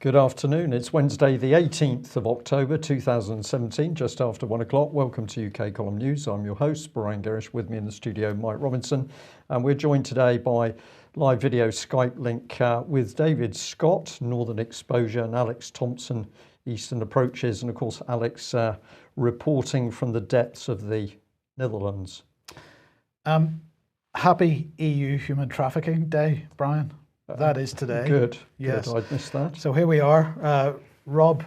Good afternoon. It's Wednesday, the 18th of October 2017, just after 1 o'clock. Welcome to UK Column News. I'm your host, Brian Gerrish. With me in the studio, Mike Robinson. And we're joined today by live video Skype link with David Scott, Northern Exposure, and Alex Thomson, Eastern Approaches. And of course, Alex reporting from the depths of the Netherlands. Happy EU Human Trafficking Day, Brian. That is today. Good. Yes. Good. I'd missed that. So here we are. Rob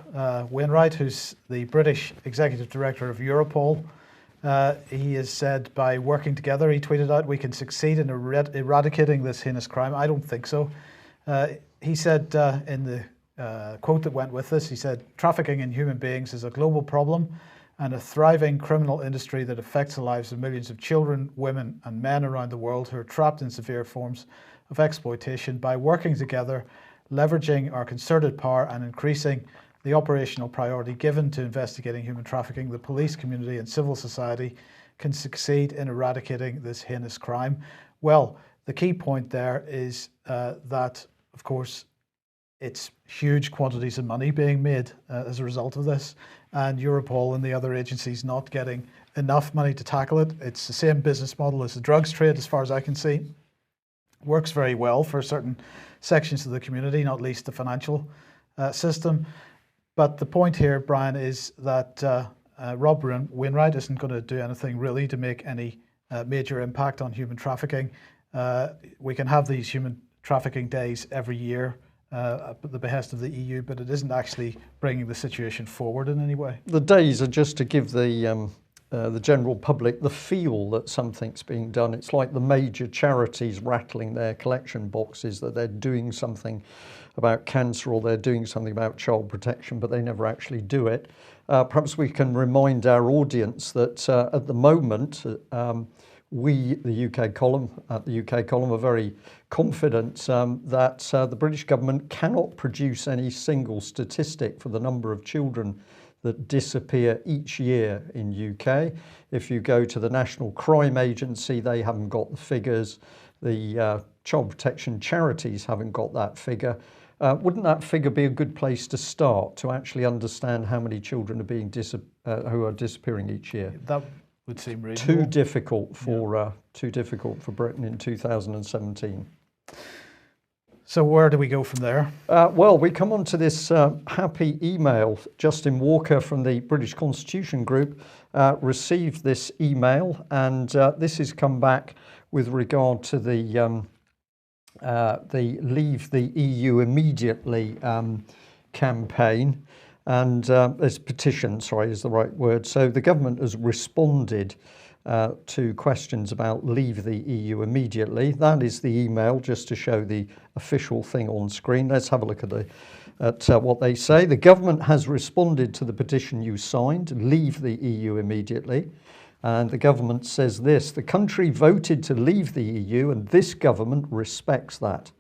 Wainwright, who's the British Executive Director of Europol, he has said by working together, he tweeted out, we can succeed in eradicating this heinous crime. I don't think so. He said in the quote that went with this, he said, trafficking in human beings is a global problem and a thriving criminal industry that affects the lives of millions of children, women and men around the world who are trapped in severe forms of exploitation. By working together, leveraging our concerted power and increasing the operational priority given to investigating human trafficking, the police community and civil society can succeed in eradicating this heinous crime. Well, the key point there is that, of course, it's huge quantities of money being made as a result of this, and Europol and the other agencies not getting enough money to tackle it. It's the same business model as the drugs trade, as far as I can see. Works very well for certain sections of the community, not least the financial system. But the point here, Brian, is that Rob Wainwright isn't going to do anything really to make any major impact on human trafficking. We can have these human trafficking days every year at the behest of the EU, but it isn't actually bringing the situation forward in any way. The days are just to give the general public the feel that something's being done. It's like the major charities rattling their collection boxes that they're doing something about cancer or they're doing something about child protection, but they never actually do it. Perhaps we can remind our audience that at the moment, we, the UK column, at the UK column, are very confident that the British government cannot produce any single statistic for the number of children that disappear each year in UK. If you go to the National Crime Agency, they haven't got the figures. The child protection charities haven't got that figure. Wouldn't that figure be a good place to start to actually understand how many children are being who are disappearing each year? That would seem reasonable. Too difficult for Britain in 2017. So where do we go from there? Well, we come on to this happy email. Justin Walker from the British Constitution Group received this email, and this has come back with regard to the Leave the EU Immediately campaign. And it's petition, sorry, is the right word. So the government has responded to questions about leave the EU immediately. That is the email, just to show the official thing on screen. Let's have a look at what they say. The government has responded to the petition you signed, leave the EU immediately. And the government says this: the country voted to leave the EU and this government respects that.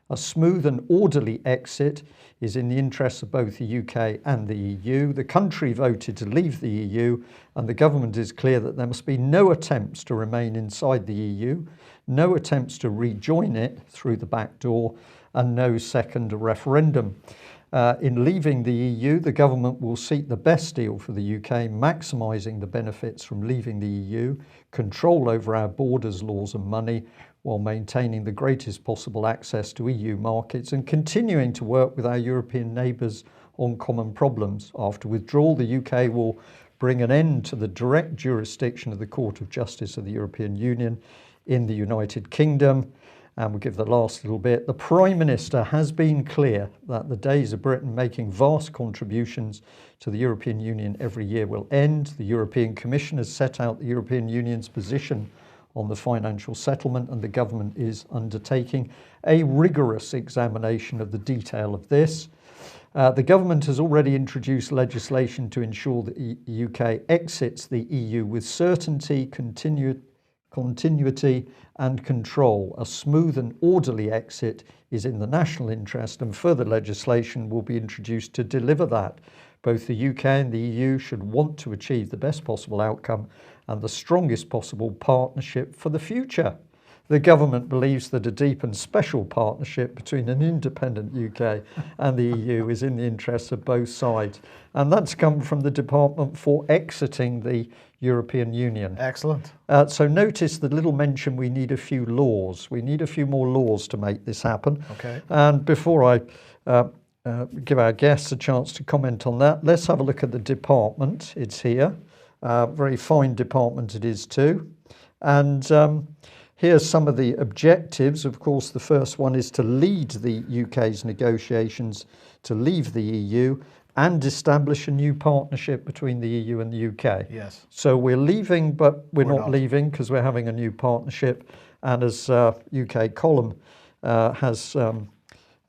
A smooth and orderly exit is in the interests of both the UK and the EU. The country voted to leave the EU and the government is clear that there must be no attempts to remain inside the EU, no attempts to rejoin it through the back door, and no second referendum. In leaving the EU, the government will seek the best deal for the UK, maximising the benefits from leaving the EU, control over our borders, laws and money, while maintaining the greatest possible access to EU markets and continuing to work with our European neighbours on common problems. After withdrawal, the UK will bring an end to the direct jurisdiction of the Court of Justice of the European Union in the United Kingdom. And we'll give the last little bit. The Prime Minister has been clear that the days of Britain making vast contributions to the European Union every year will end. The European Commission has set out the European Union's position on the financial settlement, and the government is undertaking a rigorous examination of the detail of this. The government has already introduced legislation to ensure that the UK exits the EU with certainty, continuity and control. A smooth and orderly exit is in the national interest, and further legislation will be introduced to deliver that. Both the UK and the EU should want to achieve the best possible outcome and the strongest possible partnership for the future. The government believes that a deep and special partnership between an independent UK and the EU is in the interests of both sides. And that's come from the Department for exiting the European Union. Excellent. So notice the little mention we need a few laws. We need a few more laws to make this happen. Okay. And before I give our guests a chance to comment on that, let's have a look at the department. It's here. Very fine department it is too. And here's some of the objectives. Of course, the first one is to lead the UK's negotiations to leave the EU and establish a new partnership between the EU and the UK. Yes. So we're leaving, but we're not leaving because we're having a new partnership. And as UK column has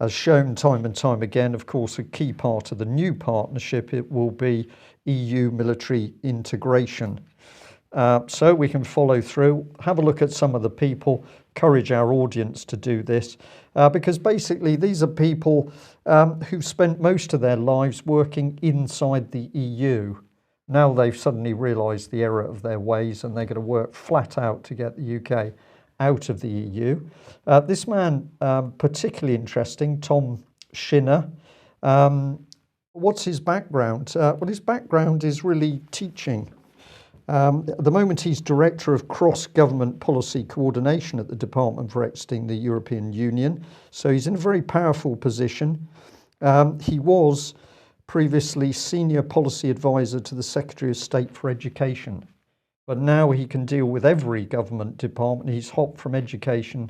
shown time and time again, of course, a key part of the new partnership, it will be EU military integration. So we can follow through, have a look at some of the people, encourage our audience to do this, because basically these are people who've spent most of their lives working inside the EU. Now they've suddenly realised the error of their ways and they're going to work flat out to get the UK out of the EU. This man, particularly interesting, Tom Shinner. What's his background? Well, his background is really teaching. At the moment, he's Director of Cross-Government Policy Coordination at the Department for Exiting the European Union. So he's in a very powerful position. He was previously Senior Policy Advisor to the Secretary of State for Education. But now he can deal with every government department. He's hopped from education.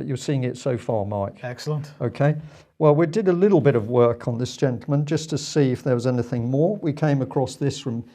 You're seeing it so far, Mike. Excellent. Okay. Well, we did a little bit of work on this gentleman just to see if there was anything more. We came across this from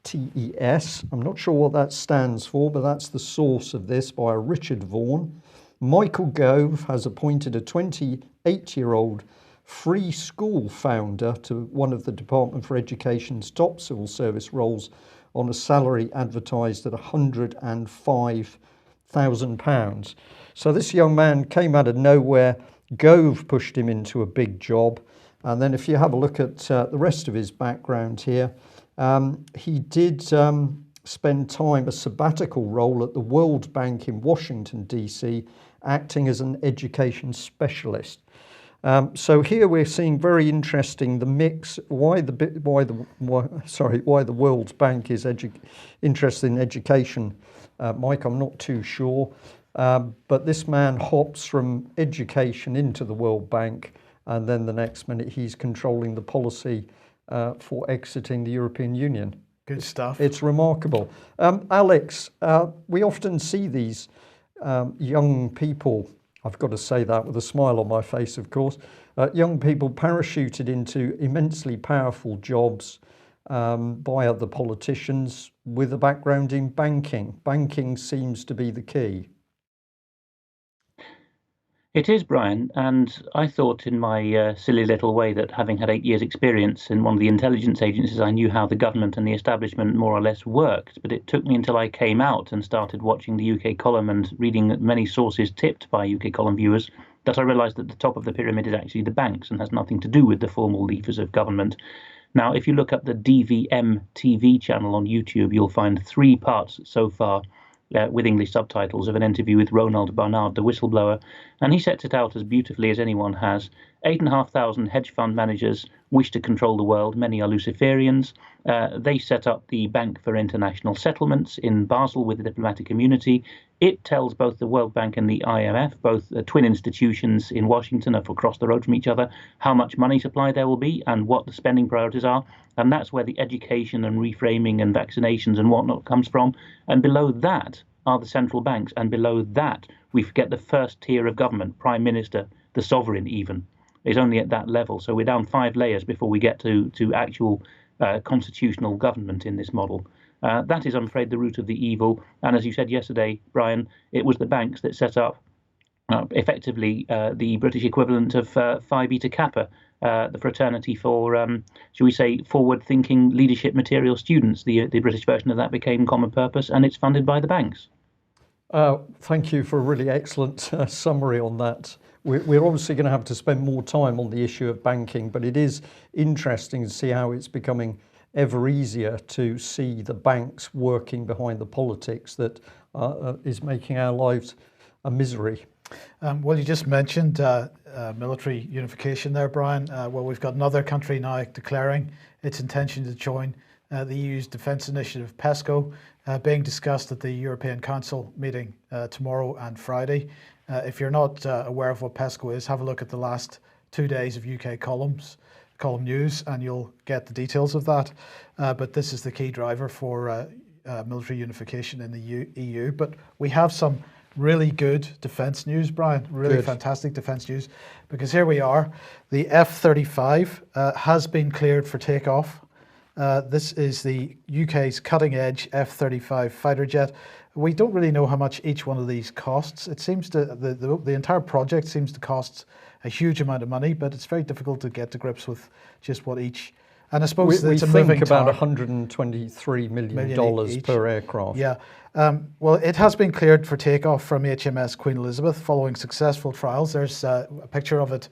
TES. I'm not sure what that stands for, but that's the source of this by Richard Vaughan. Michael Gove has appointed a 28-year-old free school founder to one of the Department for Education's top civil service roles on a salary advertised at £105,000. So this young man came out of nowhere. Gove pushed him into a big job. And then if you have a look at the rest of his background here, he did spend time, a sabbatical role at the World Bank in Washington, D.C., acting as an education specialist. So here we're seeing very interesting the mix. Why the World Bank is interested in education, Mike, I'm not too sure. But this man hops from education into the World Bank, and then the next minute he's controlling the policy for exiting the European Union. Good stuff. It's remarkable. Alex, we often see these young people, I've got to say that with a smile on my face, of course, young people parachuted into immensely powerful jobs by other politicians with a background in banking. Banking seems to be the key. It is, Brian, and I thought in my silly little way that having had 8 years' experience in one of the intelligence agencies, I knew how the government and the establishment more or less worked. But it took me until I came out and started watching the UK column and reading many sources tipped by UK column viewers that I realised that the top of the pyramid is actually the banks and has nothing to do with the formal levers of government. Now, if you look up the DVM TV channel on YouTube, you'll find 3 parts so far with English subtitles of an interview with Ronald Barnard, the whistleblower, and he sets it out as beautifully as anyone has. 8,500 hedge fund managers wish to control the world. Many are Luciferians. They set up the Bank for International Settlements in Basel with the diplomatic immunity. It tells both the World Bank and the IMF, both twin institutions in Washington are across the road from each other, how much money supply there will be and what the spending priorities are. And that's where the education and reframing and vaccinations and whatnot comes from. And below that are the central banks. And below that, we forget the first tier of government, Prime Minister, the sovereign even, is only at that level. So we're down 5 layers before we get to actual constitutional government in this model. That is, I'm afraid, the root of the evil. And as you said yesterday, Brian, it was the banks that set up effectively the British equivalent of Phi Beta Kappa, the fraternity for, shall we say, forward-thinking leadership material students. The British version of that became Common Purpose, and it's funded by the banks. Thank you for a really excellent summary on that. We're obviously going to have to spend more time on the issue of banking, but it is interesting to see how it's becoming ever easier to see the banks working behind the politics that is making our lives misery. Well, you just mentioned military unification there, Brian. Well, we've got another country now declaring its intention to join the EU's defence initiative PESCO, being discussed at the European Council meeting tomorrow and Friday. If you're not aware of what PESCO is, have a look at the last 2 days of UK column news, and you'll get the details of that. But this is the key driver for military unification in the EU. But we have some really good defence news, Brian, really fantastic defence news, because here we are. The F-35 has been cleared for takeoff. This is the UK's cutting-edge F-35 fighter jet. We don't really know how much each one of these costs. It seems to, the entire project seems to cost a huge amount of money, but it's very difficult to get to grips with just what each. And I suppose we it's a think moving about target. $123 million per aircraft. Yeah. Well, it has been cleared for takeoff from HMS Queen Elizabeth following successful trials. There's a picture of it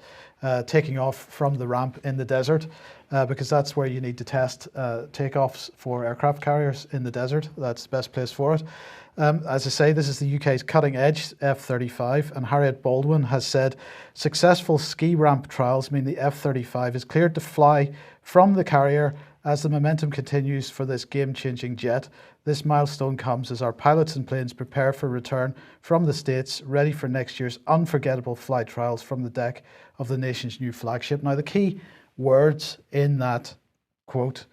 taking off from the ramp in the desert, because that's where you need to test takeoffs for aircraft carriers in the desert. That's the best place for it. As I say, this is the UK's cutting-edge F-35, and Harriet Baldwin has said successful ski ramp trials mean the F-35 is cleared to fly from the carrier as the momentum continues for this game-changing jet. This milestone comes as our pilots and planes prepare for return from the States, ready for next year's unforgettable flight trials from the deck of the nation's new flagship. Now, the key words in that quote,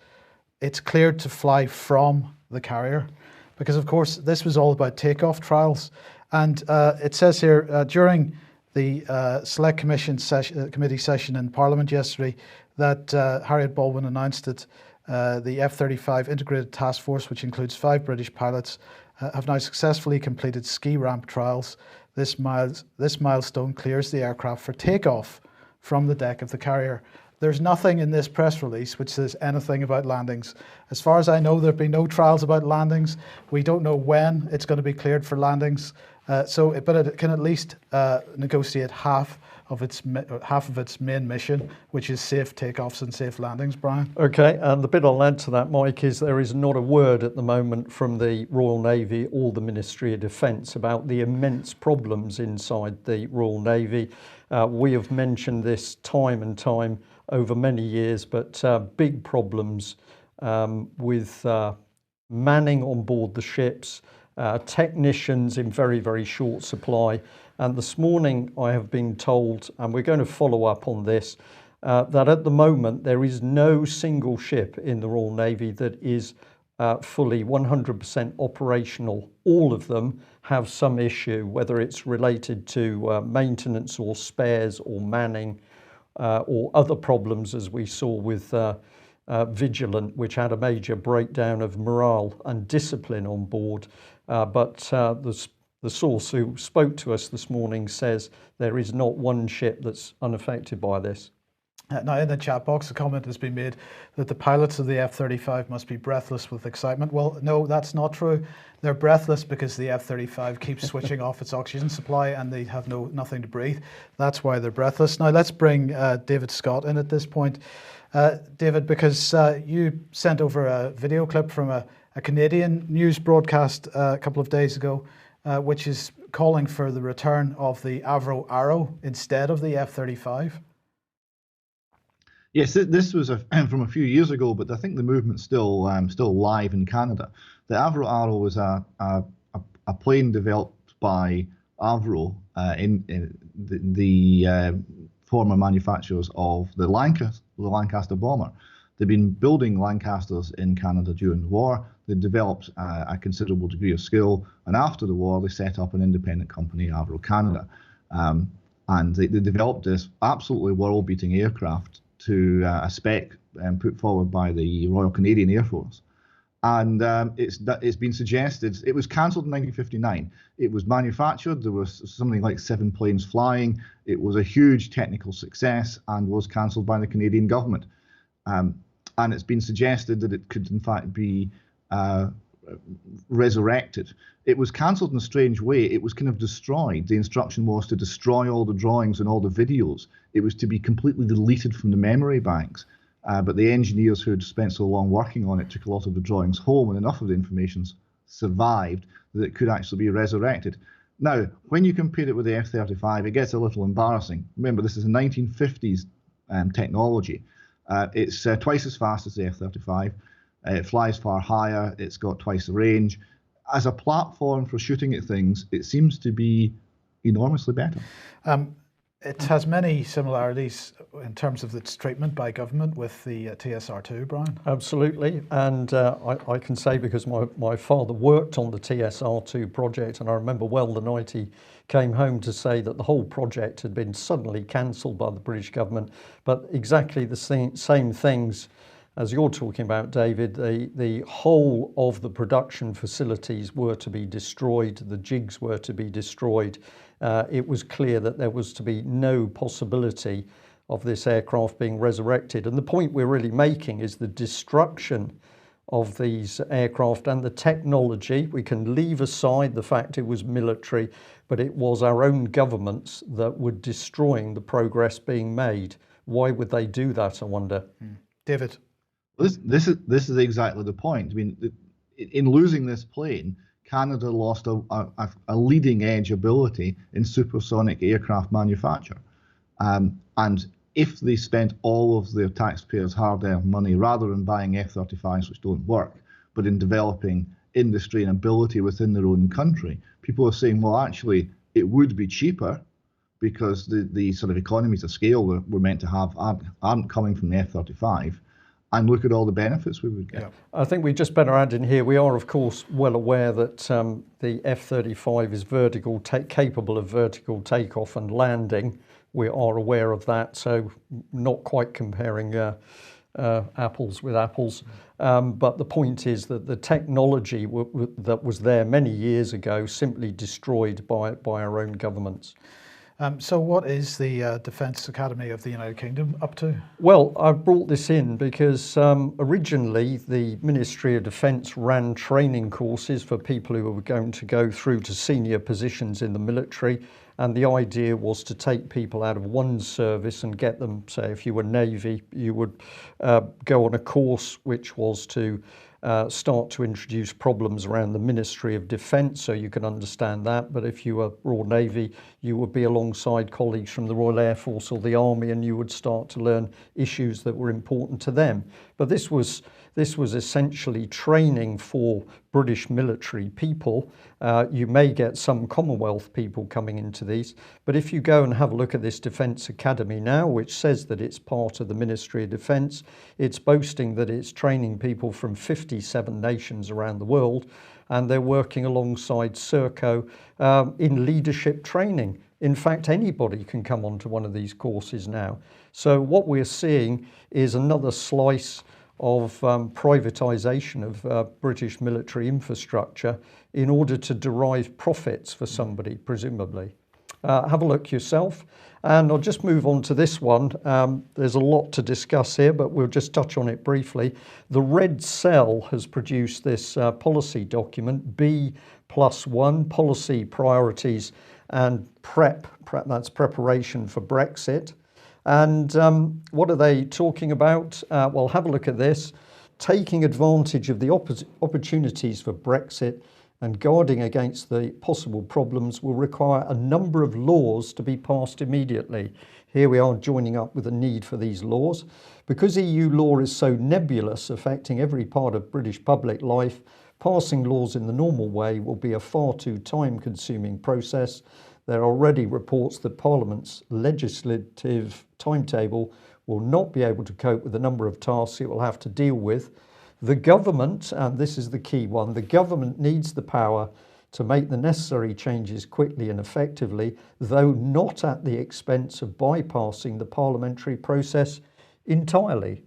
it's cleared to fly from the carrier, because of course this was all about takeoff trials. And it says here, during the Select Committee session in Parliament yesterday, that Harriet Baldwin announced that the F-35 Integrated Task Force, which includes 5 British pilots, have now successfully completed ski ramp trials. This milestone clears the aircraft for takeoff from the deck of the carrier. There's nothing in this press release which says anything about landings. As far as I know, there have been no trials about landings. We don't know when it's going to be cleared for landings. But it can at least negotiate half of its main mission, which is safe takeoffs and safe landings, Brian. Okay, and the bit I'll add to that, Mike, is there is not a word at the moment from the Royal Navy or the Ministry of Defence about the immense problems inside the Royal Navy. We have mentioned this time and time over many years, but big problems with manning on board the ships, technicians in very, very short supply. And this morning I have been told, and we're going to follow up on this, that at the moment there is no single ship in the Royal Navy that is fully 100% operational. All of them have some issue, whether it's related to maintenance or spares or manning or other problems, as we saw with Vigilant, which had a major breakdown of morale and discipline on board. But the source who spoke to us this morning says there is not one ship that's unaffected by this. Now, in the chat box, a comment has been made that the pilots of the F-35 must be breathless with excitement. Well, no, that's not true. They're breathless because the F-35 keeps switching off its oxygen supply and they have nothing to breathe. That's why they're breathless. Now, let's bring David Scott in at this point. David, because you sent over a video clip from a Canadian news broadcast a couple of days ago, which is calling for the return of the Avro Arrow instead of the F-35. Yes, this was from a few years ago, but I think the movement's still live in Canada. The Avro Arrow was a plane developed by Avro, in the former manufacturers of the Lancaster bomber. They've been building Lancasters in Canada during the war. They developed a considerable degree of skill, and after the war, they set up an independent company, Avro Canada, and they developed this absolutely world-beating aircraft to a spec put forward by the Royal Canadian Air Force. And it's been suggested, it was cancelled in 1959. It was manufactured, there was something like 7 planes flying. It was a huge technical success and was cancelled by the Canadian government. And it's been suggested that it could in fact be resurrected. It was cancelled in a strange way. It was kind of destroyed. The instruction was to destroy all the drawings and all the videos. It was to be completely deleted from the memory banks. But the engineers who had spent so long working on it took a lot of the drawings home, and enough of the information survived that it could actually be resurrected. Now, when you compare it with the F-35, it gets a little embarrassing. Remember, this is a 1950s technology. It's twice as fast as the F-35. It flies far higher. It's got twice the range. As a platform for shooting at things, it seems to be enormously better. It has many similarities in terms of its treatment by government with the TSR2, Brian. Absolutely, and I can say, because my father worked on the TSR2 project, and I remember well the night he came home to say that the whole project had been suddenly cancelled by the British government. But exactly the same things as you're talking about, David. The whole of the production facilities were to be destroyed, the jigs were to be destroyed. It was clear that there was to be no possibility of this aircraft being resurrected. And the point we're really making is the destruction of these aircraft and the technology. We can leave aside the fact it was military, but it was our own governments that were destroying the progress being made. Why would they do that, I wonder? David? This is exactly the point. I mean, in losing this plane, Canada lost a leading edge ability in supersonic aircraft manufacture. And if they spent all of their taxpayers' hard-earned money, rather than buying F-35s, which don't work, but in developing industry and ability within their own country, people are saying, well, actually, it would be cheaper, because the sort of economies of scale we're meant to have aren't coming from the F-35. And look at all the benefits we would get. Yeah. I think we just better add in here, we are of course well aware that the F-35 is capable of vertical takeoff and landing. We are aware of that, so not quite comparing apples with apples. But the point is that the technology that was there many years ago simply destroyed by our own governments. So what is the Defence Academy of the United Kingdom up to? Well, I brought this in because originally the Ministry of Defence ran training courses for people who were going to go through to senior positions in the military. And the idea was to take people out of one service and get them, say, if you were Navy, you would go on a course which was to start to introduce problems around the Ministry of Defence, so you can understand that. But if you were Royal Navy, you would be alongside colleagues from the Royal Air Force or the Army, and you would start to learn issues that were important to them. But this was essentially training for British military people. You may get some Commonwealth people coming into these, but if you go and have a look at this Defence Academy now, which says that it's part of the Ministry of Defence, it's boasting that it's training people from 57 nations around the world, and they're working alongside Serco in leadership training. In fact, anybody can come onto one of these courses now. So what we're seeing is another slice of privatisation of British military infrastructure in order to derive profits for somebody, presumably. Have a look yourself. And I'll just move on to this one. There's a lot to discuss here, but we'll just touch on it briefly. The Red Cell has produced this policy document, B+1, Policy Priorities and that's preparation for Brexit. And what are they talking about? Well, have a look at this. Taking advantage of the opportunities for Brexit and guarding against the possible problems will require a number of laws to be passed immediately. Here we are joining up with the need for these laws. Because EU law is so nebulous, affecting every part of British public life, passing laws in the normal way will be a far too time-consuming process. There are already reports that Parliament's legislative timetable will not be able to cope with the number of tasks it will have to deal with. The government, and this is the key one, the government needs the power to make the necessary changes quickly and effectively, though not at the expense of bypassing the parliamentary process entirely.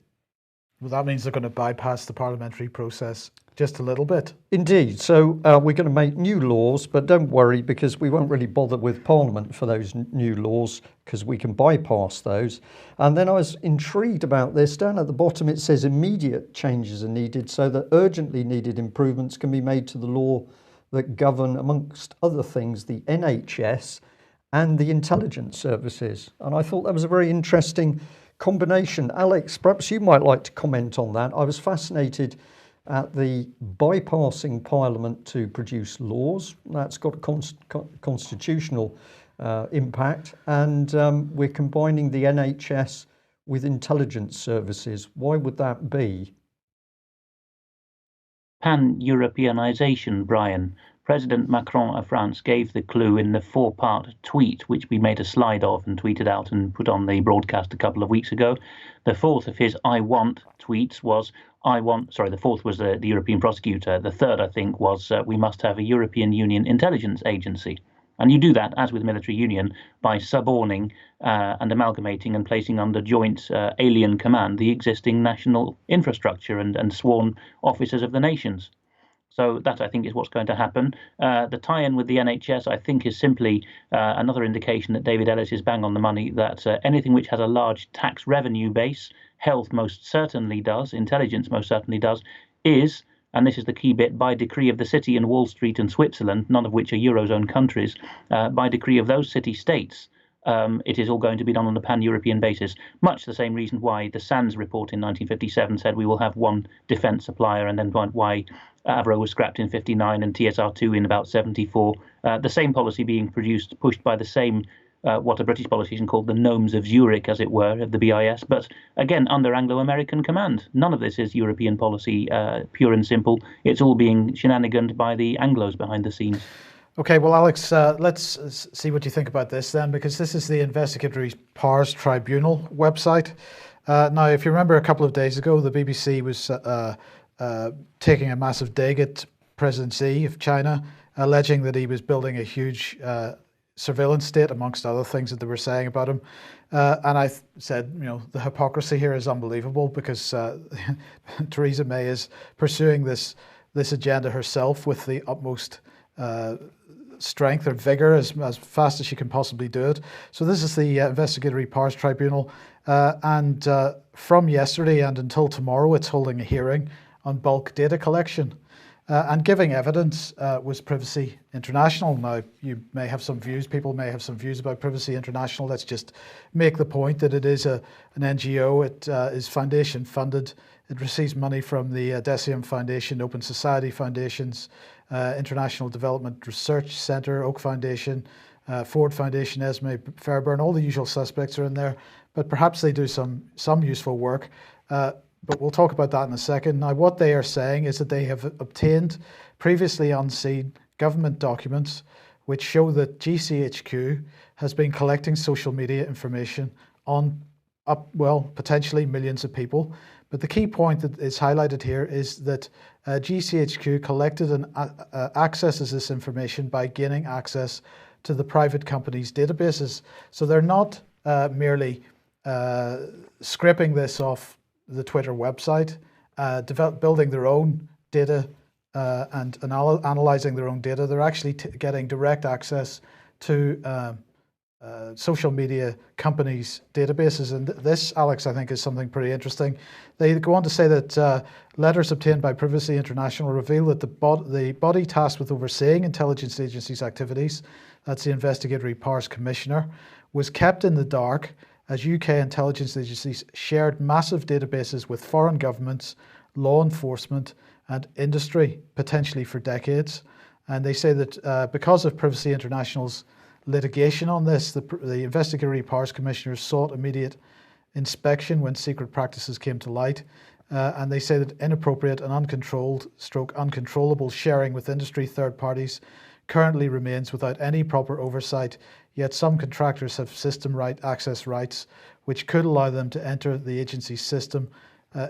Well, that means they're going to bypass the parliamentary process just a little bit. Indeed. So we're going to make new laws, but don't worry, because we won't really bother with Parliament for those new laws, because we can bypass those. And then I was intrigued about this. Down at the bottom it says immediate changes are needed so that urgently needed improvements can be made to the law that govern, amongst other things, the NHS and the intelligence services. And I thought that was a very interesting combination. Alex, perhaps you might like to comment on that. I was fascinated at the bypassing Parliament to produce laws. That's got a constitutional impact, and we're combining the NHS with intelligence services. Why would that be? Pan-Europeanisation, Brian. President Macron of France gave the clue in the 4-part tweet, which we made a slide of and tweeted out and put on the broadcast a couple of weeks ago. The fourth of his I want tweets was, the fourth was the European prosecutor. The third, I think, was we must have a European Union intelligence agency. And you do that, as with military union, by suborning and amalgamating and placing under joint alien command the existing national infrastructure and sworn officers of the nations. So that, I think, is what's going to happen. The tie-in with the NHS, I think, is simply another indication that David Ellis is bang on the money, that anything which has a large tax revenue base, health most certainly does, intelligence most certainly does, is, and this is the key bit, by decree of the city and Wall Street and Switzerland, none of which are Eurozone countries, by decree of those city-states, it is all going to be done on a pan-European basis. Much the same reason why the Sands report in 1957 said we will have one defence supplier, and then why Avro was scrapped in 59 and TSR2 in about 74. The same policy being pushed by the same, what a British politician called the gnomes of Zurich, as it were, of the BIS, but again, under Anglo-American command. None of this is European policy, pure and simple. It's all being shenaniganed by the Anglos behind the scenes. Okay, well, Alex, let's see what you think about this then, because this is the Investigatory Powers Tribunal website. Now, if you remember a couple of days ago, the BBC was taking a massive dig at President Xi of China, alleging that he was building a huge surveillance state, amongst other things that they were saying about him. And I said, the hypocrisy here is unbelievable, because Theresa May is pursuing this agenda herself with the utmost strength or vigor, as fast as she can possibly do it. So this is the Investigatory Powers Tribunal, and from yesterday and until tomorrow, it's holding a hearing on bulk data collection. And giving evidence was Privacy International. Now, you may have some views, people may have some views about Privacy International. Let's just make the point that it is an NGO. It is foundation funded. It receives money from the Decium Foundation, Open Society Foundations, International Development Research Centre, Oak Foundation, Ford Foundation, Esme, Fairburn. All the usual suspects are in there, but perhaps they do some useful work. But we'll talk about that in a second. Now, what they are saying is that they have obtained previously unseen government documents which show that GCHQ has been collecting social media information on, potentially millions of people. But the key point that is highlighted here is that GCHQ collected and accesses this information by gaining access to the private companies' databases. So they're not merely scraping this off the Twitter website, building their own data and analyzing their own data. They're actually getting direct access to social media companies' databases. And this, Alex, I think is something pretty interesting. They go on to say that letters obtained by Privacy International reveal that the body tasked with overseeing intelligence agencies' activities, that's the Investigatory Powers Commissioner, was kept in the dark as UK intelligence agencies shared massive databases with foreign governments, law enforcement and industry, potentially for decades. And they say that because of Privacy International's litigation on this, the Investigatory Powers Commissioner sought immediate inspection when secret practices came to light. And they say that inappropriate and uncontrollable sharing with industry third parties currently remains without any proper oversight, yet some contractors have system access rights which could allow them to enter the agency's system,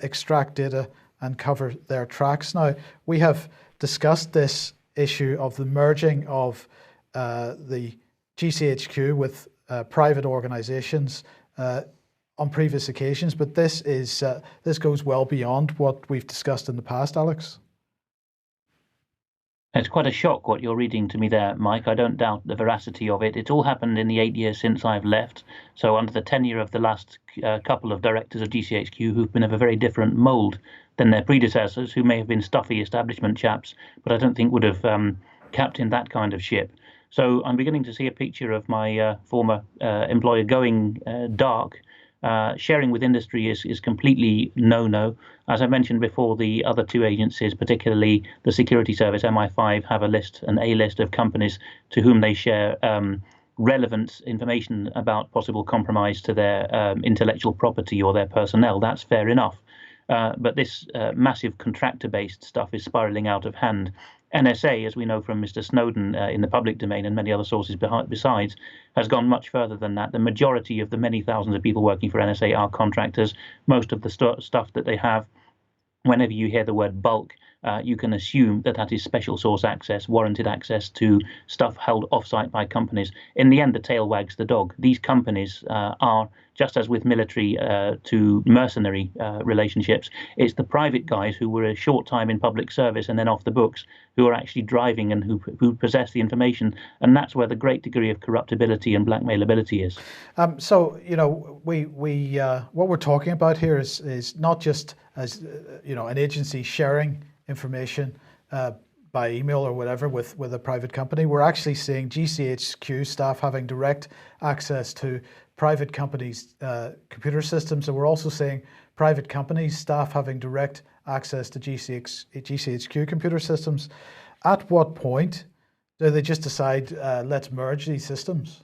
extract data and cover their tracks. Now, we have discussed this issue of the merging of the GCHQ with private organisations on previous occasions, but this goes well beyond what we've discussed in the past, Alex. It's quite a shock what you're reading to me there, Mike. I don't doubt the veracity of it. It's all happened in the 8 years since I've left. So under the tenure of the last couple of directors of GCHQ who've been of a very different mould than their predecessors, who may have been stuffy establishment chaps, but I don't think would have captained that kind of ship. So I'm beginning to see a picture of my former employer going dark Sharing with industry is completely no-no. As I mentioned before, the other two agencies, particularly the security service, MI5, have an A-list of companies to whom they share relevant information about possible compromise to their intellectual property or their personnel. That's fair enough. But this massive contractor-based stuff is spiraling out of hand. NSA, as we know from Mr. Snowden in the public domain and many other sources besides, has gone much further than that. The majority of the many thousands of people working for NSA are contractors. Most of the stuff that they have, whenever you hear the word bulk, you can assume that is special source access, warranted access to stuff held offsite by companies. In the end, the tail wags the dog. These companies are, just as with military to mercenary relationships, it's the private guys who were a short time in public service and then off the books who are actually driving and who possess the information. And that's where the great degree of corruptibility and blackmailability is. So, we what we're talking about here is not just as, an agency sharing information by email or whatever with a private company. We're actually seeing GCHQ staff having direct access to private companies' computer systems, and we're also seeing private companies' staff having direct access to GCHQ computer systems. At what point do they just decide, let's merge these systems?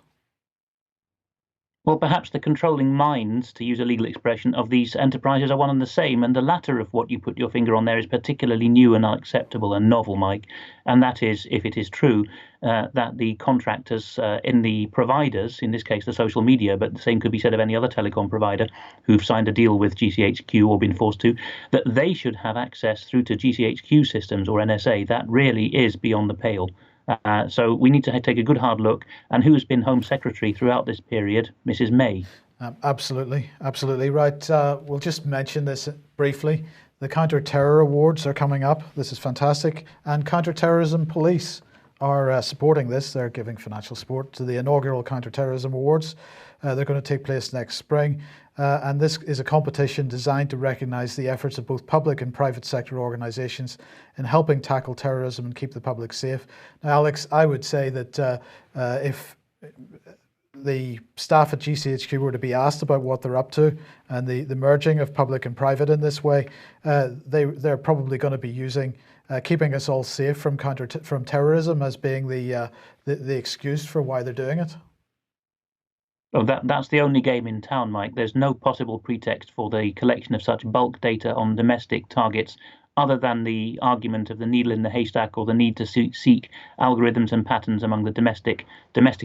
Well, perhaps the controlling minds, to use a legal expression, of these enterprises are one and the same, and the latter of what you put your finger on there is particularly new and unacceptable and novel, Mike, and that is, if it is true, that the contractors in the providers, in this case the social media, but the same could be said of any other telecom provider who've signed a deal with GCHQ or been forced to, that they should have access through to GCHQ systems or NSA. That really is beyond the pale. So we need to take a good hard look. And who's been Home Secretary throughout this period? Mrs. May. Absolutely. Right. We'll just mention this briefly. The Counter-Terror Awards are coming up. This is fantastic. And Counter-Terrorism Police are supporting this. They're giving financial support to the inaugural Counter-Terrorism Awards. They're going to take place next spring. And this is a competition designed to recognise the efforts of both public and private sector organisations in helping tackle terrorism and keep the public safe. Now, Alex, I would say that if the staff at GCHQ were to be asked about what they're up to and the merging of public and private in this way, they're probably going to be using keeping us all safe from terrorism as being the excuse for why they're doing it. Oh, that's the only game in town, Mike. There's no possible pretext for the collection of such bulk data on domestic targets other than the argument of the needle in the haystack or the need to seek algorithms and patterns among the domestic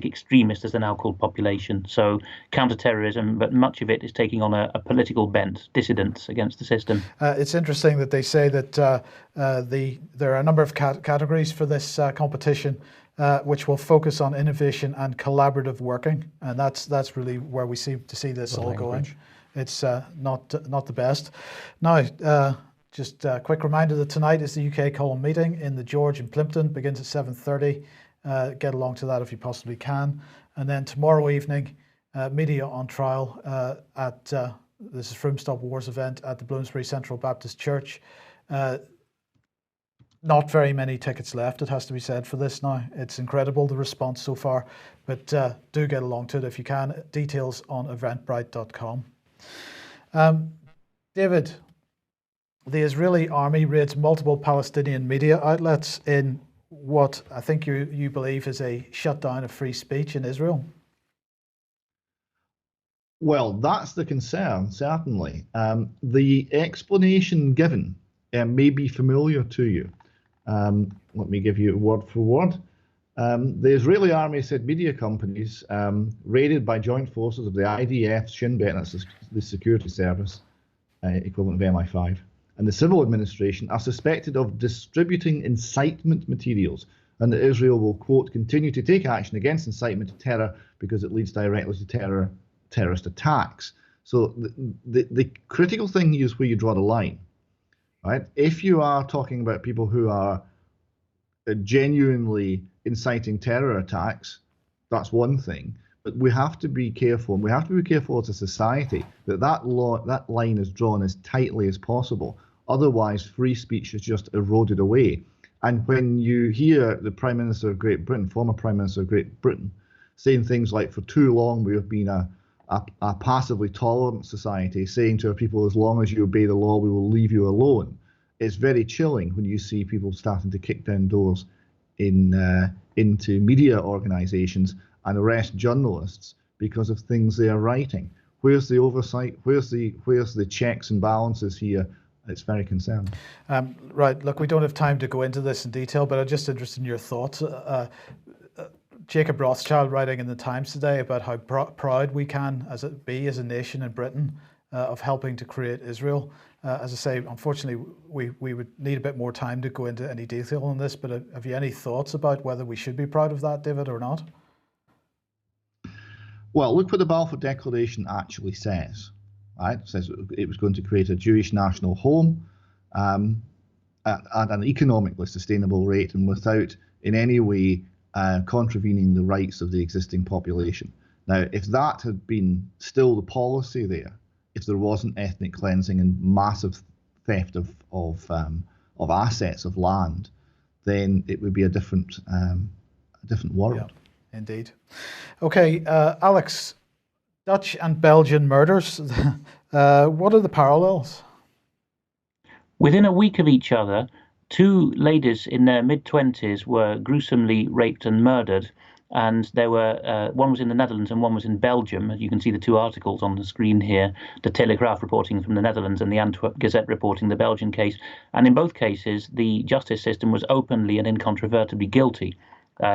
extremists, as they're now called, population. So counter-terrorism, but much of it is taking on a political bent, dissidence against the system. It's interesting that they say that there are a number of categories for this competition, which will focus on innovation and collaborative working, and that's really where we seem to see this all going. It's not the best. Now, just a quick reminder that tonight is the UK Column meeting in the George in Plimpton. Begins at 7:30. Get along to that if you possibly can. And then tomorrow evening, media on trial at this is Froome Stop Wars event at the Bloomsbury Central Baptist Church. Not very many tickets left, it has to be said, for this now. It's incredible, the response so far, but do get along to it if you can. Details on eventbrite.com. David, the Israeli army raids multiple Palestinian media outlets in what I think you believe is a shutdown of free speech in Israel. Well, that's the concern, certainly. The explanation given may be familiar to you. Let me give you word for word. The Israeli army said media companies raided by joint forces of the IDF, Shin Bet, that's the security service, equivalent of MI5, and the civil administration are suspected of distributing incitement materials, and that Israel will, quote, continue to take action against incitement to terror because it leads directly to terrorist attacks. So the critical thing is where you draw the line. Right? If you are talking about people who are genuinely inciting terror attacks, that's one thing. But we have to be careful, and we have to be careful as a society that line is drawn as tightly as possible. Otherwise, free speech is just eroded away. And when you hear the Prime Minister of Great Britain, former Prime Minister of Great Britain, saying things like, for too long we have been a passively tolerant society, saying to our people, as long as you obey the law, we will leave you alone. It's very chilling when you see people starting to kick down doors into media organisations and arrest journalists because of things they are writing. Where's the oversight? Where's the checks and balances here? It's very concerning. Right. Look, we don't have time to go into this in detail, but I'm just interested in your thoughts. Jacob Rothschild writing in the Times today about how proud we can be as a nation in Britain of helping to create Israel. As I say, unfortunately, we would need a bit more time to go into any detail on this, but have you any thoughts about whether we should be proud of that, David, or not? Well, look what the Balfour Declaration actually says. Right? It says it was going to create a Jewish national home at an economically sustainable rate and without in any way contravening the rights of the existing population. Now, if that had been still the policy there, if there wasn't ethnic cleansing and massive theft of assets of land, then it would be a different world. Yeah, indeed. Okay, Alex, Dutch and Belgian murders. What are the parallels? Within a week of each other, two ladies in their mid-20s were gruesomely raped and murdered. And there were one was in the Netherlands and one was in Belgium. You can see the two articles on the screen here, the Telegraaf reporting from the Netherlands and the Antwerp Gazette reporting the Belgian case. And in both cases, the justice system was openly and incontrovertibly guilty.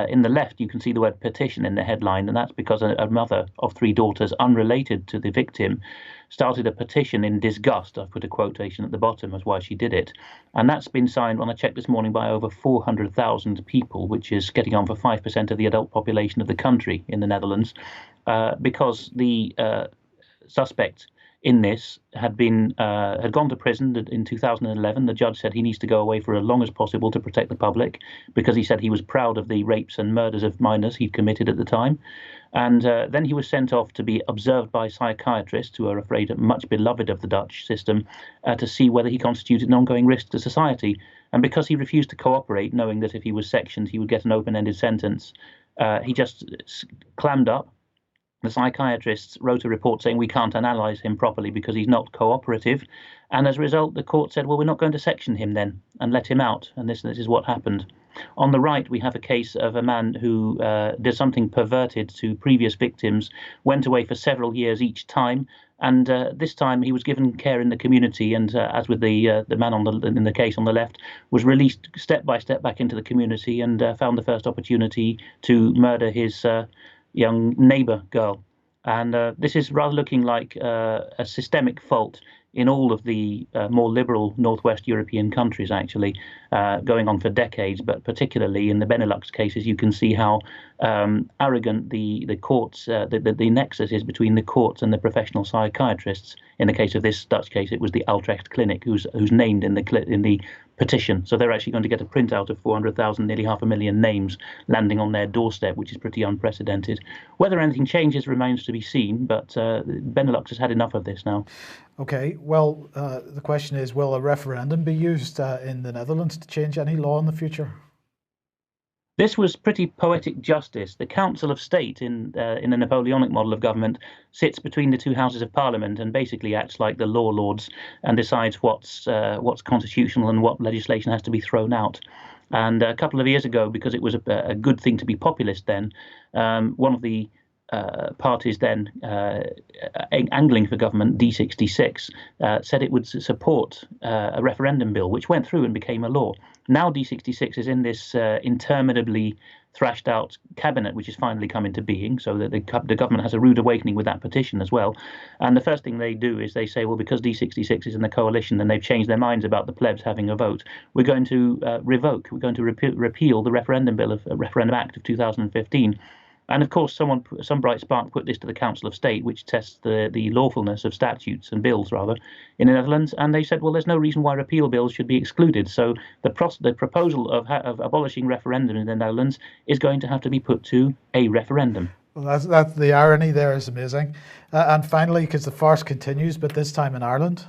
In the left, you can see the word petition in the headline, and that's because a mother of three daughters unrelated to the victim started a petition in disgust. I've put a quotation at the bottom as why she did it. And that's been signed, when I checked this morning, by over 400,000 people, which is getting on for 5% of the adult population of the country in the Netherlands, because the suspect in this had gone to prison in 2011. The judge said he needs to go away for as long as possible to protect the public, because he said he was proud of the rapes and murders of minors he'd committed at the time. And then he was sent off to be observed by psychiatrists, who are afraid much beloved of the Dutch system, to see whether he constituted an ongoing risk to society. And because he refused to cooperate, knowing that if he was sectioned he would get an open-ended sentence, he just clammed up. The psychiatrists wrote a report saying we can't analyse him properly because he's not cooperative. And as a result, the court said, well, we're not going to section him then and let him out. And this is what happened. On the right, we have a case of a man who did something perverted to previous victims, went away for several years each time. And this time he was given care in the community. And as with the man in the case on the left, was released step by step back into the community and found the first opportunity to murder his young neighbour girl. And this is rather looking like a systemic fault in all of the more liberal Northwest European countries, actually, going on for decades, but particularly in the Benelux cases, you can see how arrogant the courts, the nexus is between the courts and the professional psychiatrists. In the case of this Dutch case, it was the Utrecht Clinic, who's named in the petition. So they're actually going to get a printout of 400,000, nearly 500,000 names landing on their doorstep, which is pretty unprecedented. Whether anything changes remains to be seen, but Benelux has had enough of this now. Okay, well, the question is, will a referendum be used in the Netherlands to change any law in the future? This was pretty poetic justice. The Council of State in the Napoleonic model of government sits between the two houses of Parliament and basically acts like the law lords and decides what's constitutional and what legislation has to be thrown out. And a couple of years ago, because it was a good thing to be populist then, one of the parties then angling for government, D66, said it would support a referendum bill, which went through and became a law. Now D66 is in this interminably thrashed out cabinet, which is finally come into being, so that the government has a rude awakening with that petition as well. And the first thing they do is they say, well, because D66 is in the coalition and they've changed their minds about the plebs having a vote, we're going to revoke, we're going to repeal the Referendum Act of 2015. And of course, some bright spark put this to the Council of State, which tests the lawfulness of statutes and bills, rather, in the Netherlands. And they said, well, there's no reason why repeal bills should be excluded. So the proposal of abolishing referendum in the Netherlands is going to have to be put to a referendum. Well, that's the irony there is amazing. And finally, because the farce continues, but this time in Ireland.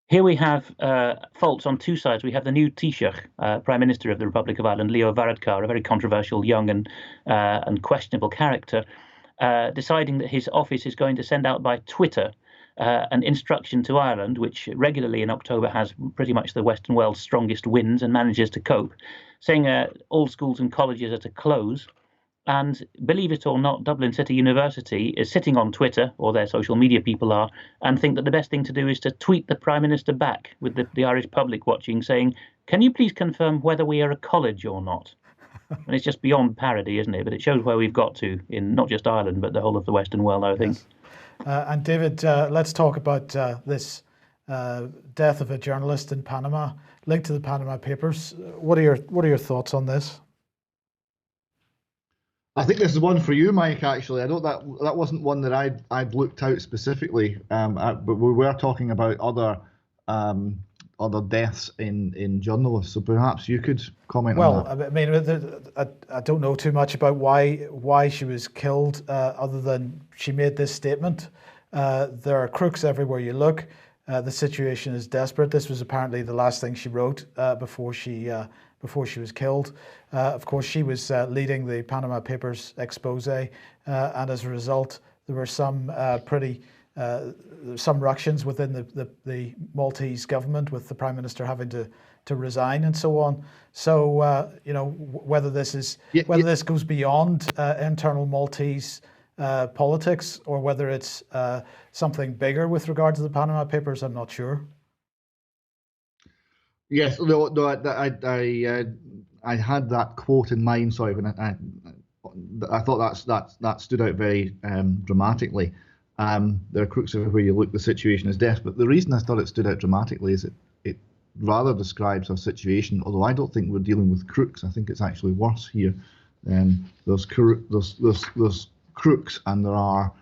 Here we have faults on two sides. We have the new Taoiseach, Prime Minister of the Republic of Ireland, Leo Varadkar, a very controversial, young and questionable character. deciding that his office is going to send out by Twitter an instruction to Ireland, which regularly in October has pretty much the Western world's strongest winds and manages to cope, saying all schools and colleges are to close. And believe it or not, Dublin City University is sitting on Twitter, or their social media people are, and think that the best thing to do is to tweet the Prime Minister back with the Irish public watching, saying, "Can you please confirm whether we are a college or not?" And it's just beyond parody, isn't it? But it shows where we've got to in not just Ireland, but the whole of the Western world, I think. Yes. And David, let's talk about this death of a journalist in Panama, linked to the Panama Papers. What are your thoughts on this? I think this is one for you, Mike. Actually, I don't that wasn't one that I'd looked out specifically, but we were talking about other deaths in journalists. So perhaps you could comment on that. Well, I mean, I don't know too much about why she was killed, other than she made this statement. There are crooks everywhere you look. The situation is desperate. This was apparently the last thing she wrote before she was killed. Of course, she was leading the Panama Papers expose, and as a result, there were some some ructions within the Maltese government, with the Prime Minister having to resign and so on. So whether this goes beyond internal Maltese politics, or whether it's something bigger with regard to the Panama Papers, I'm not sure. Yes, no, I had that quote in mind. Sorry, when I thought that stood out very dramatically. There are crooks everywhere you look. The situation is desperate. The reason I thought it stood out dramatically is it rather describes our situation. Although I don't think we're dealing with crooks. I think it's actually worse here. There's crooks, and there are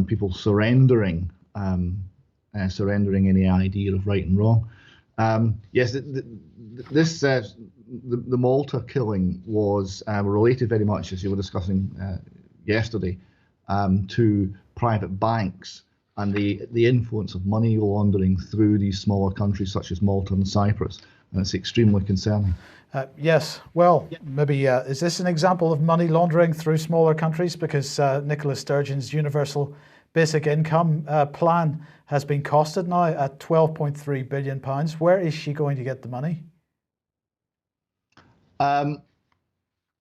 people surrendering any idea of right and wrong. Yes, the Malta killing was related very much, as you were discussing yesterday, to private banks and the influence of money laundering through these smaller countries such as Malta and Cyprus, and it's extremely concerning. Yes, well, maybe is this an example of money laundering through smaller countries? Because Nicola Sturgeon's universal basic income plan has been costed now at £12.3 billion. Where is she going to get the money?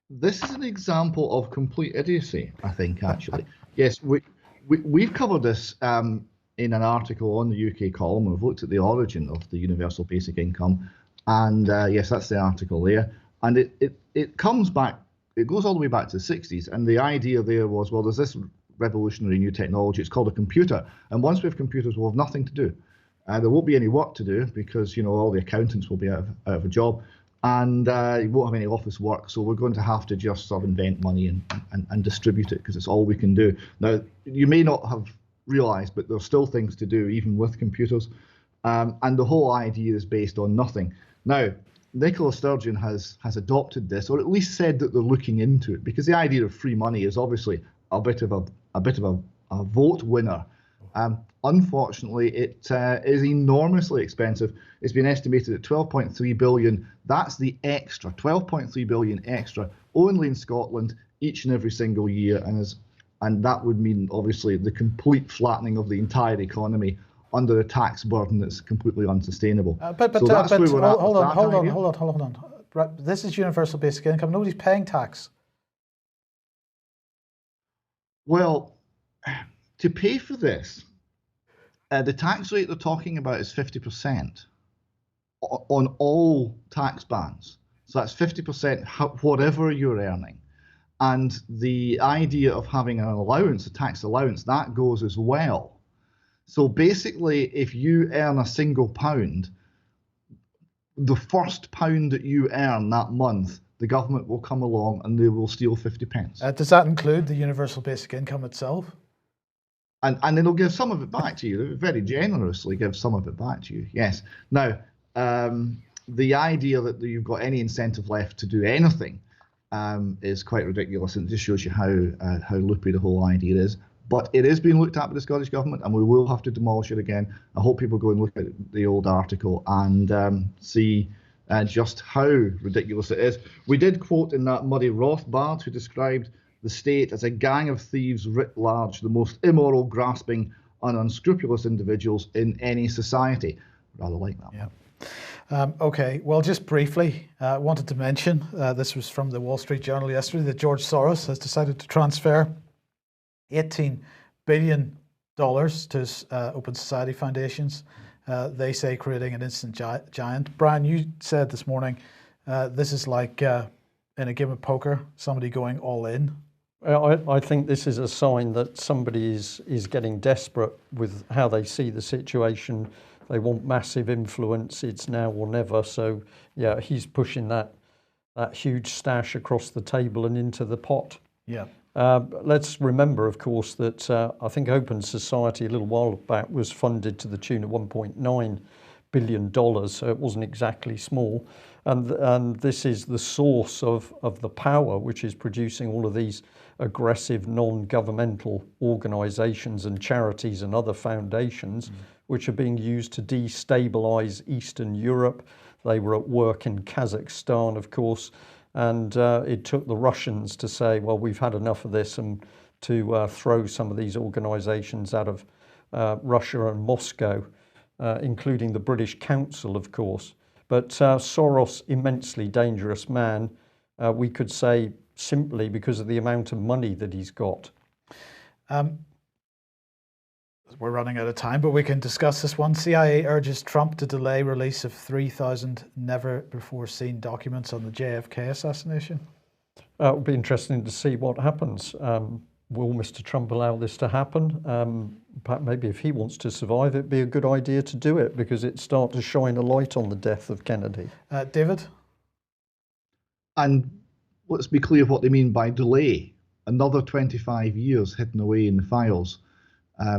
This is an example of complete idiocy, I think, actually. Yes, we've covered this in an article on the UK column. We've looked at the origin of the universal basic income. And yes, that's the article there. And it comes back, it goes all the way back to the 60s. And the idea there was, well, there's this revolutionary new technology. It's called a computer. And once we have computers, we'll have nothing to do. There won't be any work to do because, all the accountants will be out of a job. And you won't have any office work. So we're going to have to just sort of invent money and distribute it because it's all we can do. Now, you may not have realized, but there's still things to do even with computers. And the whole idea is based on nothing. Now, Nicola Sturgeon has adopted this, or at least said that they're looking into it, because the idea of free money is obviously a bit of a vote winner. Unfortunately, it is enormously expensive. It's been estimated at 12.3 billion. That's the extra, 12.3 billion extra, only in Scotland each and every single year, and that would mean obviously the complete flattening of the entire economy under a tax burden that's completely unsustainable. But hold on. This is universal basic income. Nobody's paying tax. Well, to pay for this, the tax rate they're talking about is 50% on all tax bands. So that's 50% whatever you're earning. And the idea of having an allowance, a tax allowance, that goes as well. So basically, if you earn a single pound, the first pound that you earn that month, the government will come along and they will steal 50 pence. Does that include the universal basic income itself? And then they'll give some of it back to you. They'll very generously give some of it back to you, yes. Now, the idea that you've got any incentive left to do anything is quite ridiculous, and it just shows you how loopy the whole idea is. But it is being looked at by the Scottish Government, and we will have to demolish it again. I hope people go and look at the old article and see just how ridiculous it is. We did quote in that Murray Rothbard, who described the state as a gang of thieves writ large, the most immoral, grasping, and unscrupulous individuals in any society. Rather like that. Yeah. Okay, well, just briefly, I wanted to mention, this was from the Wall Street Journal yesterday, that George Soros has decided to transfer $18 billion to his Open Society foundations. They say creating an instant giant. Brian, you said this morning, this is like in a game of poker, somebody going all in. I think this is a sign that somebody is getting desperate with how they see the situation. They want massive influence. It's now or never. So yeah, he's pushing that huge stash across the table and into the pot. Yeah. Let's remember, of course, that I think Open Society a little while back was funded to the tune of $1.9 billion, so it wasn't exactly small. And this is the source of the power which is producing all of these aggressive non-governmental organisations and charities and other foundations which are being used to destabilise Eastern Europe. They were at work in Kazakhstan, of course, and it took the Russians to say, well, we've had enough of this, and to throw some of these organisations out of Russia and Moscow, including the British Council, of course. But Soros, immensely dangerous man, we could say simply because of the amount of money that he's got. We're running out of time, but we can discuss this one. CIA urges Trump to delay release of 3,000 never-before-seen documents on the JFK assassination. It will be interesting to see what happens. Will Mr. Trump allow this to happen? Maybe if he wants to survive, it'd be a good idea to do it, because it'd start to shine a light on the death of Kennedy. David? And let's be clear what they mean by delay. Another 25 years hidden away in the files.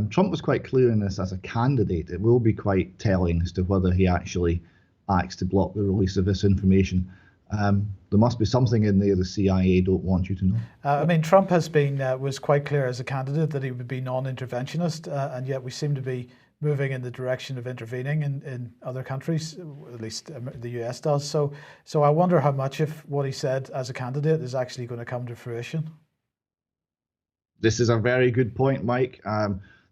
Trump was quite clear in this as a candidate. It will be quite telling as to whether he actually acts to block the release of this information. There must be something in there the CIA don't want you to know. I mean, Trump has been was quite clear as a candidate that he would be non-interventionist, and yet we seem to be moving in the direction of intervening in other countries, at least the US does. So I wonder how much of what he said as a candidate is actually going to come to fruition. This is a very good point, Mike.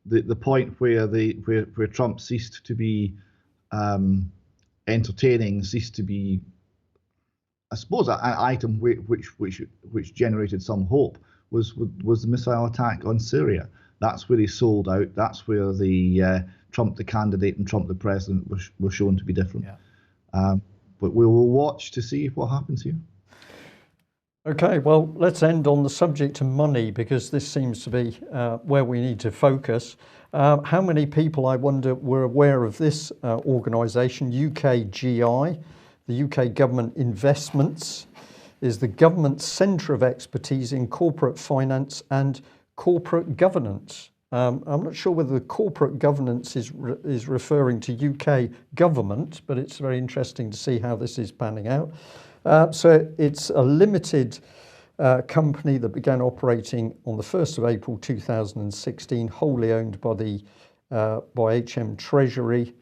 The point where Trump ceased to be entertaining, ceased to be, I suppose, an item which generated some hope was the missile attack on Syria. That's where he sold out. That's where the Trump the candidate and Trump the president were shown to be different. Yeah. But we will watch to see what happens here. Okay, well, let's end on the subject of money, because this seems to be where we need to focus. How many people, I wonder, were aware of this organisation, UKGI? The UK Government Investments is the government centre of expertise in corporate finance and corporate governance. I'm not sure whether the corporate governance is referring to UK government, but it's very interesting to see how this is panning out. So it's a limited company that began operating on the 1st of April 2016, wholly owned by HM Treasury.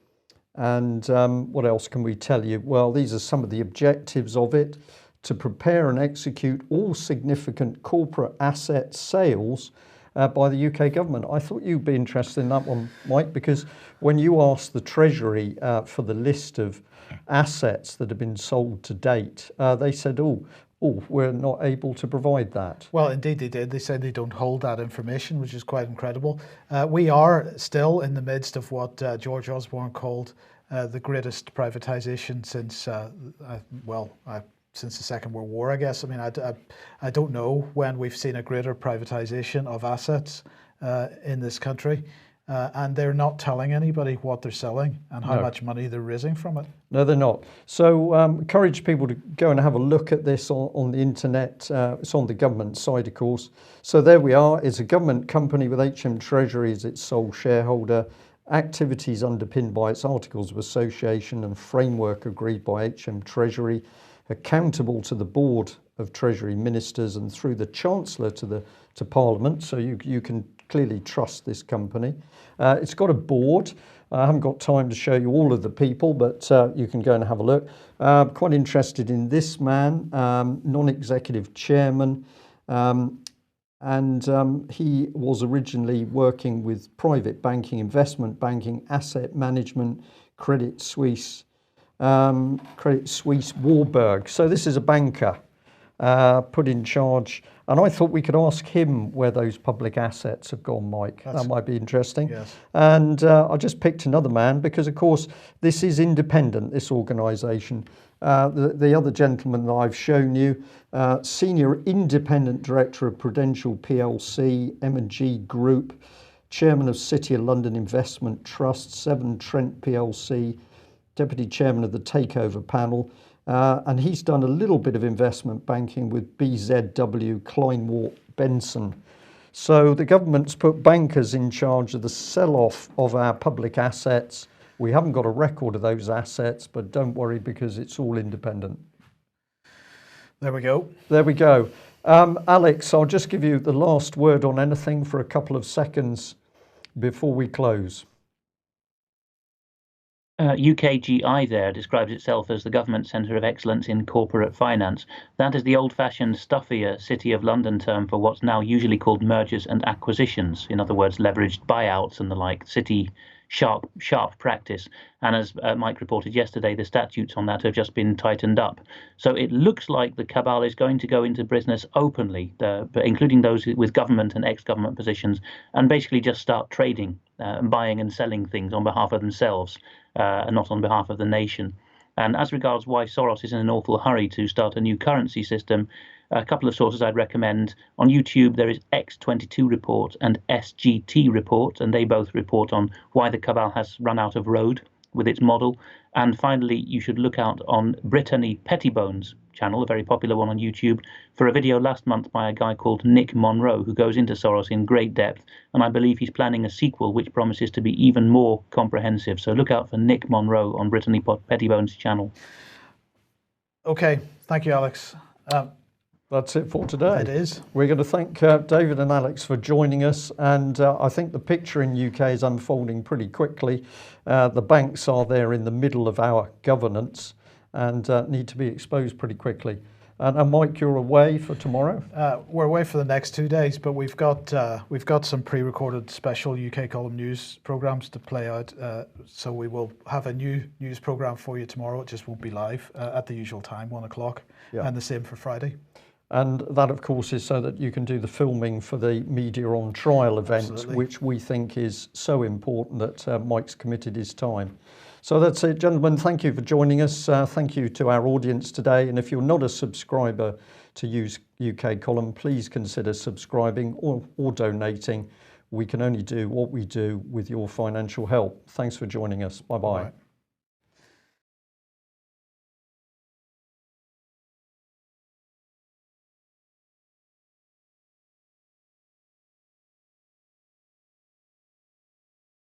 And what else can we tell you? Well, these are some of the objectives of it: to prepare and execute all significant corporate asset sales by the UK government. I thought you'd be interested in that one, Mike, because when you asked the Treasury for the list of assets that have been sold to date, they said, oh, we're not able to provide that. Well, indeed they did. They said they don't hold that information, which is quite incredible. We are still in the midst of what George Osborne called the greatest privatisation since, since the Second World War, I guess. I mean, I don't know when we've seen a greater privatisation of assets in this country. And they're not telling anybody what they're selling and how much money they're raising from it. No, they're not. So encourage people to go and have a look at this on the internet. It's on the government side, of course. So there we are. It's a government company with HM Treasury as its sole shareholder. Activities underpinned by its articles of association and framework agreed by HM Treasury. Accountable to the board of Treasury ministers and through the Chancellor to Parliament. So you can clearly trust this company. It's got a board. I haven't got time to show you all of the people, but you can go and have a look. Quite interested in this man, non-executive chairman, and he was originally working with private banking, investment banking, asset management, Credit Suisse, Warburg. So this is a banker put in charge. And I thought we could ask him where those public assets have gone, Mike. That might be interesting. Yes. And I just picked another man because, of course, this is independent, this organisation. The other gentleman that I've shown you, Senior Independent Director of Prudential PLC, M&G Group, Chairman of City of London Investment Trust, Severn Trent PLC, Deputy Chairman of the Takeover Panel, and he's done a little bit of investment banking with BZW, Kleinwort, Benson. So the government's put bankers in charge of the sell-off of our public assets. We haven't got a record of those assets, but don't worry because it's all independent. There we go. There we go. Alex, I'll just give you the last word on anything for a couple of seconds before we close. UKGI there describes itself as the government centre of excellence in corporate finance. That is the old-fashioned, stuffier City of London term for what's now usually called mergers and acquisitions. In other words, leveraged buyouts and the like. City sharp practice. And as Mike reported yesterday, the statutes on that have just been tightened up. So it looks like the cabal is going to go into business openly, including those with government and ex-government positions, and basically just start trading, buying and selling things on behalf of themselves, and not on behalf of the nation. And as regards why Soros is in an awful hurry to start a new currency system, a couple of sources I'd recommend. On YouTube, there is X22 Report and SGT Report, and they both report on why the cabal has run out of road with its model. And finally, you should look out on Brittany Pettibone's channel, a very popular one on YouTube, for a video last month by a guy called Nick Monroe, who goes into Soros in great depth. And I believe he's planning a sequel which promises to be even more comprehensive. So look out for Nick Monroe on Brittany Pettibone's channel. Okay, thank you, Alex. That's it for today. It is. We're going to thank David and Alex for joining us, and I think the picture in UK is unfolding pretty quickly. The banks are there in the middle of our governance and need to be exposed pretty quickly. And Mike, you're away for tomorrow? We're away for the next 2 days, but we've got some pre-recorded special UK column news programs to play out. So we will have a new news program for you tomorrow. It just won't be live at the usual time, 1 o'clock, and the same for Friday. And that, of course, is so that you can do the filming for the Media on Trial event, Absolutely. which we think is so important that Mike's committed his time. So that's it, gentlemen. Thank you for joining us. Thank you to our audience today. And if you're not a subscriber to Use UK Column, please consider subscribing or donating. We can only do what we do with your financial help. Thanks for joining us. Bye-bye. Bye.